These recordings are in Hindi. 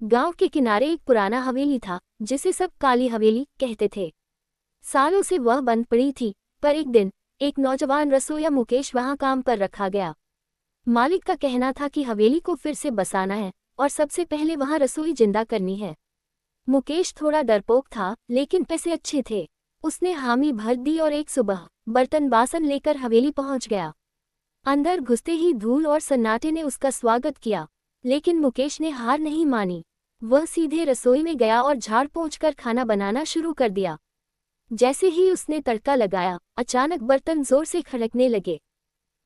गांव के किनारे एक पुराना हवेली था जिसे सब काली हवेली कहते थे। सालों से वह बंद पड़ी थी, पर एक दिन एक नौजवान रसोइया मुकेश वहां काम पर रखा गया। मालिक का कहना था कि हवेली को फिर से बसाना है और सबसे पहले वहां रसोई जिंदा करनी है। मुकेश थोड़ा डरपोक था, लेकिन पैसे अच्छे थे। उसने हामी भर दी और एक सुबह बर्तन बासन लेकर हवेली पहुंच गया। अंदर घुसते ही धूल और सन्नाटे ने उसका स्वागत किया, लेकिन मुकेश ने हार नहीं मानी। वह सीधे रसोई में गया और झाड़ पोंछकर खाना बनाना शुरू कर दिया। जैसे ही उसने तड़का लगाया, अचानक बर्तन जोर से खड़कने लगे।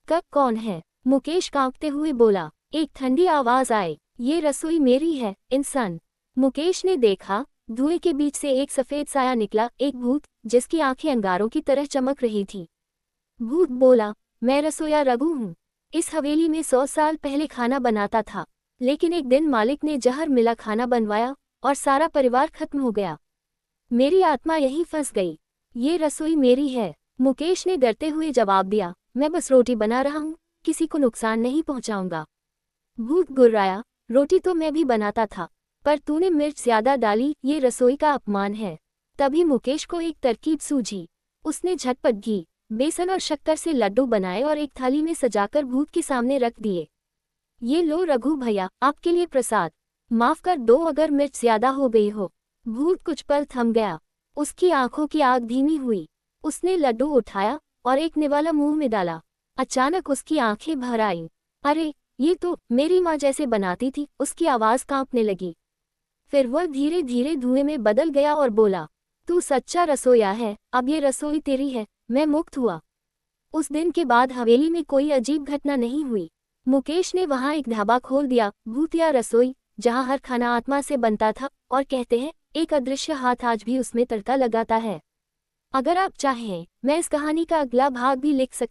कब कौन है? मुकेश कांपते हुए बोला। एक ठंडी आवाज आई, ये रसोई मेरी है, इंसान। मुकेश ने देखा, धुएं के बीच से एक सफेद साया निकला, एक भूत जिसकी आंखें अंगारों की तरह चमक रही थी। भूत बोला, मैं रसोइया रघु हूँ। इस हवेली में 100 साल पहले खाना बनाता था, लेकिन एक दिन मालिक ने जहर मिला खाना बनवाया और सारा परिवार खत्म हो गया। मेरी आत्मा यहीं फंस गई। ये रसोई मेरी है। मुकेश ने डरते हुए जवाब दिया, मैं बस रोटी बना रहा हूँ, किसी को नुकसान नहीं पहुँचाऊंगा। भूत गुर्राया, रोटी तो मैं भी बनाता था, पर तूने मिर्च ज्यादा डाली, ये रसोई का अपमान है। तभी मुकेश को एक तरकीब सूझी। उसने झटपट घी, बेसन और शक्कर से लड्डू बनाए और एक थाली में सजाकर भूत के सामने रख दिए। ये लो रघु भैया, आपके लिए प्रसाद। माफ कर दो अगर मिर्च ज्यादा हो गई हो। भूत कुछ पल थम गया। उसकी आंखों की आग धीमी हुई। उसने लड्डू उठाया और एक निवाला मुंह में डाला। अचानक उसकी आंखें भर आईं। अरे, ये तो मेरी माँ जैसे बनाती थी। उसकी आवाज कांपने लगी। फिर वह धीरे धीरे धुएं में बदल गया और बोला, तू सच्चा रसोइया है, अब ये रसोई तेरी है। मैं मुक्त हुआ। उस दिन के बाद हवेली में कोई अजीब घटना नहीं हुई। मुकेश ने वहां एक ढाबा खोल दिया, भूतिया रसोई, जहां हर खाना आत्मा से बनता था, और कहते हैं एक अदृश्य हाथ आज भी उसमें तड़का लगाता है। अगर आप चाहें, मैं इस कहानी का अगला भाग भी लिख सकती